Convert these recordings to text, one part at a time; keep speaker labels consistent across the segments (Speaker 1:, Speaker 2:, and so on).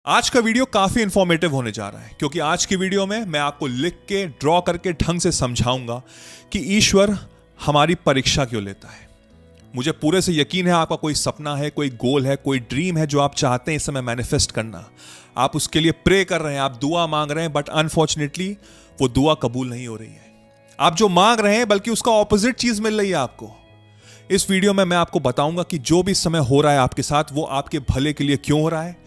Speaker 1: आज का वीडियो काफी इंफॉर्मेटिव होने जा रहा है क्योंकि आज की वीडियो में मैं आपको लिख के ड्रॉ करके ढंग से समझाऊंगा कि ईश्वर हमारी परीक्षा क्यों लेता है। मुझे पूरे से यकीन है आपका कोई सपना है, कोई गोल है, कोई ड्रीम है जो आप चाहते हैं इस समय मैनिफेस्ट करना। आप उसके लिए प्रे कर रहे हैं, आप दुआ मांग रहे हैं, बट अनफॉर्चुनेटली वो दुआ कबूल नहीं हो रही है। आप जो मांग रहे हैं बल्कि उसका ऑपोजिट चीज मिल रही है आपको। इस वीडियो में मैं आपको बताऊंगा कि जो भी समय हो रहा है आपके साथ वो आपके भले के लिए क्यों हो रहा है,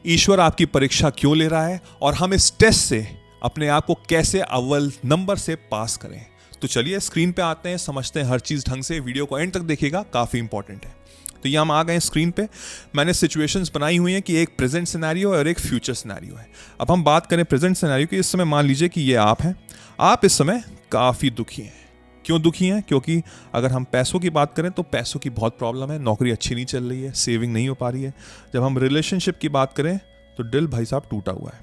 Speaker 1: ईश्वर आपकी परीक्षा क्यों ले रहा है और हम इस टेस्ट से अपने आप को कैसे अव्वल नंबर से पास करें। तो चलिए स्क्रीन पे आते हैं, समझते हैं हर चीज ढंग से। वीडियो को एंड तक देखिएगा, काफी इंपॉर्टेंट है। तो ये हम आ गए स्क्रीन पे। मैंने सिचुएशंस बनाई हुई हैं कि एक प्रेजेंट सिनेरियो और एक फ्यूचर सिनेरियो है। अब हम बात करें प्रेजेंट सिनेरियो की। इस समय मान लीजिए कि ये आप हैं, आप इस समय काफी दुखी हैं। क्यों दुखी हैं? क्योंकि अगर हम पैसों की बात करें तो पैसों की बहुत प्रॉब्लम है, नौकरी अच्छी नहीं चल रही है, सेविंग नहीं हो पा रही है। जब हम रिलेशनशिप की बात करें तो दिल भाई साहब टूटा हुआ है,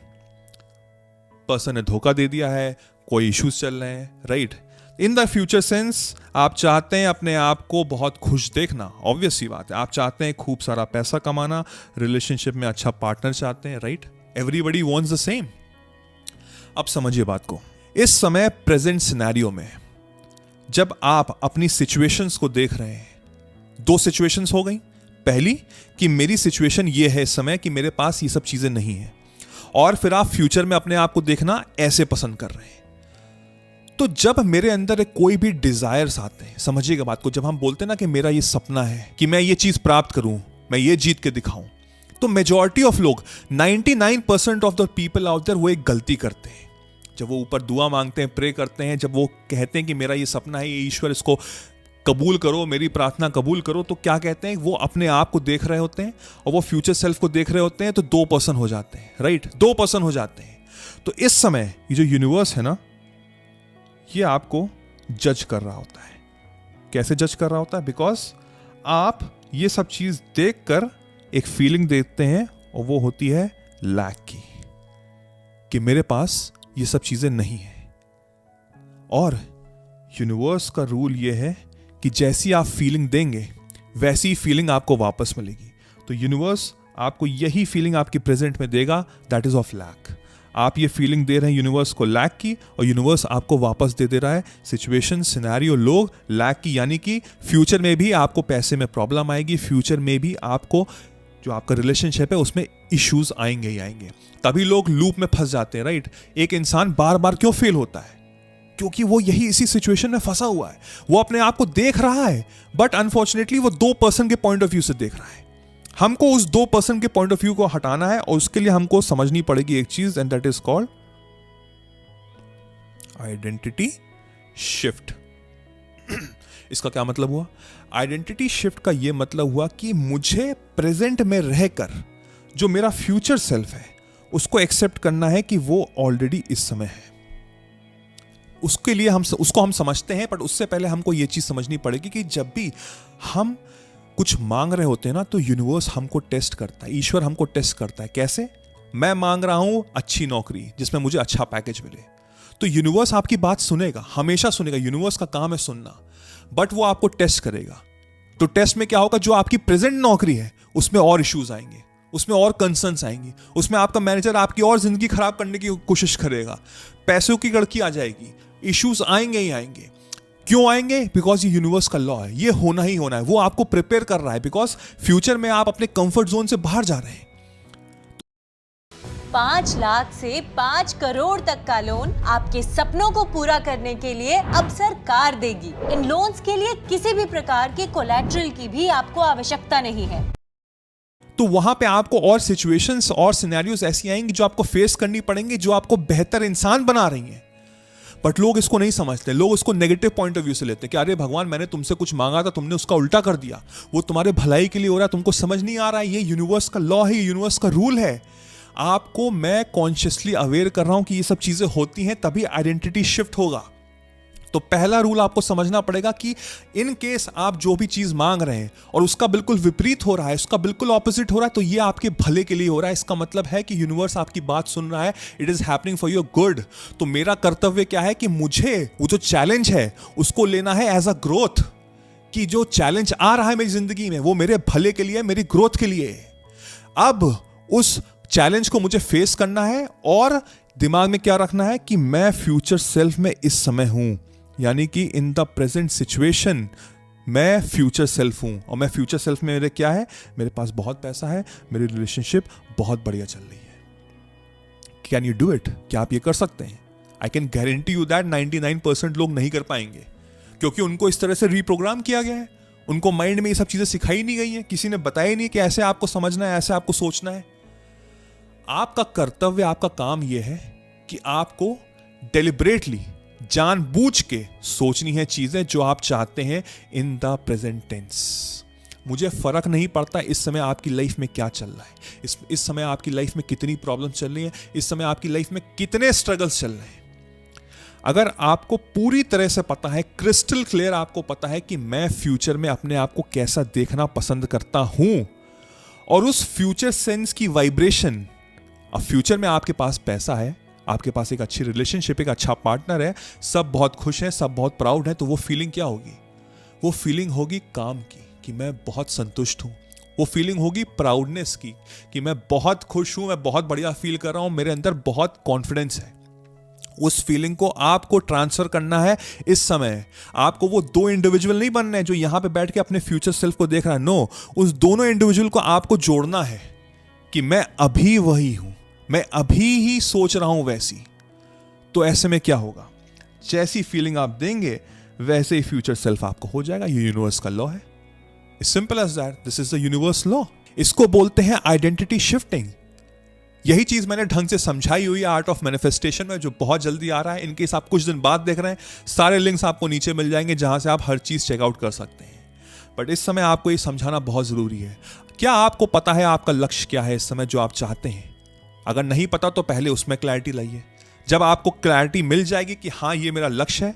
Speaker 1: पर्सन ने धोखा दे दिया है, कोई इश्यूज चल रहे हैं, right. In the future sense आप चाहते हैं अपने आप को बहुत खुश देखना, ऑब्वियस सी बात है। आप चाहते हैं खूब सारा पैसा कमाना, रिलेशनशिप में अच्छा पार्टनर चाहते हैं, right. Everybody wants the same. अब समझिए बात को। इस समय प्रेजेंट सिनेरियो में जब आप अपनी सिचुएशंस को देख रहे हैं, दो सिचुएशंस हो गई। पहली कि मेरी सिचुएशन ये है इस समय कि मेरे पास ये सब चीजें नहीं है, और फिर आप फ्यूचर में अपने आप को देखना ऐसे पसंद कर रहे हैं। तो जब मेरे अंदर कोई भी डिजायर्स आते हैं, समझिएगा बात को, जब हम बोलते हैं ना कि मेरा ये सपना है कि मैं ये चीज प्राप्त करूं, मैं ये जीत के दिखाऊं, तो मेजॉरिटी ऑफ लोग 99% of the people out there वो एक गलती करते हैं। जब वो ऊपर दुआ मांगते हैं, प्रे करते हैं, जब वो कहते हैं कि मेरा ये सपना है, ये ईश्वर इसको कबूल करो, मेरी प्रार्थना कबूल करो, तो क्या कहते हैं? वो अपने आप को देख रहे होते हैं और वो फ्यूचर सेल्फ को देख रहे होते हैं, तो 2% हो जाते हैं, राइट। 2% हो जाते हैं। तो इस समय ये जो यूनिवर्स है ना, ये आपको जज कर रहा होता है। कैसे जज कर रहा होता है? बिकॉज आप ये सब चीज देखकर एक फीलिंग देते हैं और वो होती है लैक की, कि मेरे पास ये सब चीजें नहीं है। और यूनिवर्स का रूल ये है कि जैसी आप फीलिंग देंगे वैसी फीलिंग आपको वापस मिलेगी। तो यूनिवर्स आपको यही फीलिंग आपकी प्रेजेंट में देगा, दैट इज ऑफ लैक। आप ये फीलिंग दे रहे हैं यूनिवर्स को लैक की, और यूनिवर्स आपको वापस दे रहा है सिचुएशन, सिनेरियो, लोग लैक की। यानी कि फ्यूचर में भी आपको पैसे में प्रॉब्लम आएगी, फ्यूचर में भी आपको जो आपका रिलेशनशिप है उसमें इश्यूज आएंगे ही आएंगे। तभी लोग लूप में फंस जाते हैं, राइट। एक इंसान बार बार क्यों फेल होता है? क्योंकि वो यही इसी सिचुएशन में फंसा हुआ है। वो अपने आप को देख रहा है, बट अनफॉर्चुनेटली वो 2% के पॉइंट ऑफ व्यू से देख रहा है। हमको उस 2% के पॉइंट ऑफ व्यू को हटाना है, और उसके लिए हमको समझनी पड़ेगी एक चीज, and that is called identity shift. इसका क्या मतलब हुआ? आइडेंटिटी शिफ्ट का यह मतलब हुआ कि मुझे प्रेजेंट में रहकर जो मेरा फ्यूचर सेल्फ है उसको एक्सेप्ट करना है कि वो ऑलरेडी इस समय है। उसके लिए उसको हम समझते हैं, बट उससे पहले हमको ये चीज समझनी पड़ेगी कि जब भी हम कुछ मांग रहे होते हैं ना, तो यूनिवर्स हमको टेस्ट करता है, ईश्वर हमको टेस्ट करता है। कैसे? मैं मांग रहा हूं अच्छी नौकरी जिसमें मुझे अच्छा पैकेज मिले, तो यूनिवर्स आपकी बात सुनेगा, हमेशा सुनेगा। यूनिवर्स का काम है सुनना, बट वो आपको टेस्ट करेगा। तो टेस्ट में क्या होगा? जो आपकी प्रेजेंट नौकरी है उसमें और इश्यूज आएंगे, उसमें और कंसर्न्स आएंगी, उसमें आपका मैनेजर आपकी और जिंदगी खराब करने की कोशिश करेगा, पैसों की गड़की आ जाएगी, इश्यूज आएंगे ही आएंगे। क्यों आएंगे? बिकॉज ये यूनिवर्स का लॉ है, ये होना ही होना है। वो आपको प्रिपेयर कर रहा है, बिकॉज फ्यूचर में आप अपने कंफर्ट जोन से बाहर जा रहे हैं।
Speaker 2: 5 लाख से 5 करोड़ तक का लोन आपके सपनों को पूरा करने के लिए अब सरकार देगी। इन लोन्स के लिए किसी भी प्रकार के कोलैटरल की भी आपको आवश्यकता नहीं है।
Speaker 1: तो वहां पे आपको और सिचुएशंस और सिनेरियोज ऐसी आएंगी जो आपको फेस करनी पड़ेंगी, जो आपको बेहतर इंसान बना रही हैं। बट लोग इसको नहीं समझते, लोग उसको नेगेटिव पॉइंट ऑफ व्यू से लेते हैं कि अरे भगवान, मैंने तुमसे कुछ मांगा था, तुमने उसका उल्टा कर दिया, वो तुम्हारे भलाई के लिए हो रहा है, तुमको समझ नहीं आ रहा है। ये यूनिवर्स का लॉ है, ये यूनिवर्स का रूल है। आपको मैं कॉन्शियसली अवेयर कर रहा हूं कि ये सब चीजें होती हैं, तभी आइडेंटिटी शिफ्ट होगा। तो पहला रूल आपको समझना पड़ेगा कि इन केस आप जो भी चीज मांग रहे हैं और उसका बिल्कुल विपरीत हो रहा है, उसका बिल्कुल ऑपोजिट हो रहा है, तो ये आपके भले के लिए हो रहा है। इसका मतलब है कि यूनिवर्स आपकी बात सुन रहा है, it is happening for your good. तो मेरा कर्तव्य क्या है कि मुझे वो जो चैलेंज है उसको लेना है एज अ ग्रोथ, कि जो चैलेंज आ रहा है मेरी जिंदगी में वो मेरे भले के लिए, मेरी ग्रोथ के लिए। अब उस चैलेंज को मुझे फेस करना है और दिमाग में क्या रखना है कि मैं फ्यूचर सेल्फ में इस समय हूं, यानी कि इन द प्रेजेंट सिचुएशन मैं फ्यूचर सेल्फ हूं। और मैं फ्यूचर सेल्फ में मेरे क्या है, मेरे पास बहुत पैसा है, मेरी रिलेशनशिप बहुत बढ़िया चल रही है। Can you do it? क्या आप ये कर सकते हैं? I can guarantee you that 99% लोग नहीं कर पाएंगे, क्योंकि उनको इस तरह से रीप्रोग्राम किया गया है। उनको माइंड में ये सब चीजें सिखाई नहीं गई हैं, किसी ने बताया नहीं कि ऐसे आपको समझना है, ऐसे आपको सोचना है। आपका कर्तव्य, आपका काम यह है कि आपको डेलिब्रेटली, जानबूझ के सोचनी है चीजें जो आप चाहते हैं इन द प्रेजेंट टेंस। मुझे फर्क नहीं पड़ता इस समय आपकी लाइफ में क्या चल रहा है, इस समय आपकी लाइफ में कितनी प्रॉब्लम चल रही है, इस समय आपकी लाइफ में कितने स्ट्रगल्स चल रहे हैं। अगर आपको पूरी तरह से पता है, क्रिस्टल क्लियर आपको पता है कि मैं फ्यूचर में अपने आप को कैसा देखना पसंद करता हूं, और उस फ्यूचर सेंस की वाइब्रेशन, अब फ्यूचर में आपके पास पैसा है, आपके पास एक अच्छी रिलेशनशिप, एक अच्छा पार्टनर है, सब बहुत खुश हैं, सब बहुत प्राउड हैं, तो वो फीलिंग क्या होगी? वो फीलिंग होगी काम की, कि मैं बहुत संतुष्ट हूं। वो फीलिंग होगी प्राउडनेस की, कि मैं बहुत खुश हूं, मैं बहुत बढ़िया फील कर रहा हूं, मेरे अंदर बहुत कॉन्फिडेंस है। उस फीलिंग को आपको ट्रांसफर करना है इस समय। आपको वो दो इंडिविजुअल नहीं बनना है जो यहां पे बैठ के अपने फ्यूचर सेल्फ को देख रहा है। नो, उस दोनों इंडिविजुअल को आपको जोड़ना है कि मैं अभी वही हूं, मैं अभी ही सोच रहा हूं वैसी। तो ऐसे में क्या होगा? जैसी फीलिंग आप देंगे वैसे ही फ्यूचर सेल्फ आपको हो जाएगा। ये यूनिवर्स का लॉ है। It's simple as that. This is the universe law. इसको बोलते हैं आइडेंटिटी शिफ्टिंग। यही चीज मैंने ढंग से समझाई हुई है आर्ट ऑफ मैनिफेस्टेशन में, जो बहुत जल्दी आ रहा है। इनकेस आप कुछ दिन बाद देख रहे हैं, सारे लिंक्स आपको नीचे मिल जाएंगे जहां से आप हर चीज चेकआउट कर सकते हैं। बट इस समय आपको ये समझाना बहुत जरूरी है। क्या आपको पता है आपका लक्ष्य क्या है इस समय जो आप चाहते हैं? अगर नहीं पता तो पहले उसमें क्लैरिटी लाइए। जब आपको क्लैरिटी मिल जाएगी कि हाँ ये मेरा लक्ष्य है,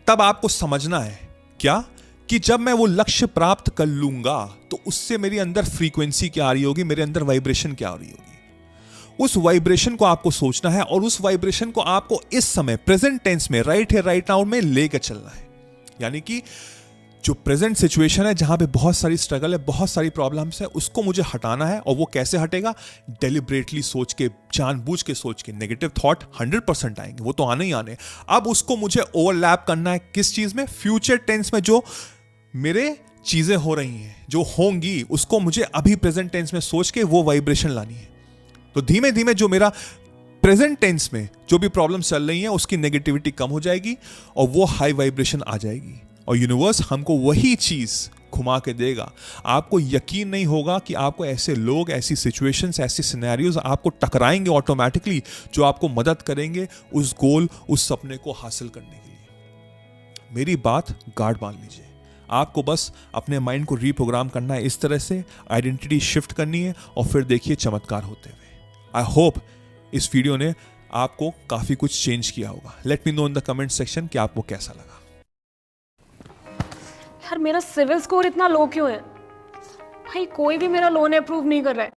Speaker 1: तब आपको समझना है क्या कि जब मैं वो लक्ष्य प्राप्त कर लूंगा तो उससे मेरे अंदर फ्रीक्वेंसी क्या आ रही होगी, मेरे अंदर वाइब्रेशन क्या आ रही होगी। उस वाइब्रेशन को आपको सोचना है और उस वाइब्रेशन को आपको इस समय प्रेजेंट टेंस में, राइट है राइट नाउ में लेकर चलना है। यानी कि जो प्रेजेंट सिचुएशन है जहां पे बहुत सारी स्ट्रगल है, बहुत सारी प्रॉब्लम्स है, उसको मुझे हटाना है। और वो कैसे हटेगा? डेलिब्रेटली सोच के, जानबूझ के सोच के। नेगेटिव थॉट 100% आएंगे, वो तो आने ही आने। अब उसको मुझे ओवरलैप करना है किस चीज में? फ्यूचर टेंस में जो मेरे चीजें हो रही हैं, जो होंगी, उसको मुझे अभी प्रेजेंट टेंस में सोच के वो वाइब्रेशन लानी है। तो धीमे धीमे जो मेरा प्रेजेंट टेंस में जो भी प्रॉब्लम चल रही है उसकी नेगेटिविटी कम हो जाएगी और वो हाई वाइब्रेशन आ जाएगी। और यूनिवर्स हमको वही चीज घुमा के देगा। आपको यकीन नहीं होगा कि आपको ऐसे लोग, ऐसी सिचुएशंस, ऐसी सिनेरियोज आपको टकराएंगे ऑटोमेटिकली, जो आपको मदद करेंगे उस गोल, उस सपने को हासिल करने के लिए। मेरी बात गार्ड मान लीजिए। आपको बस अपने माइंड को रीप्रोग्राम करना है इस तरह से, आइडेंटिटी शिफ्ट करनी है और फिर देखिए चमत्कार होते हुए। आई होप इस वीडियो ने आपको काफी कुछ चेंज किया होगा। Let me know in the comment section कि आपको कैसा लगा।
Speaker 3: यार मेरा सिविल स्कोर इतना लो क्यों है? भाई कोई भी मेरा लोन अप्रूव नहीं कर रहा है।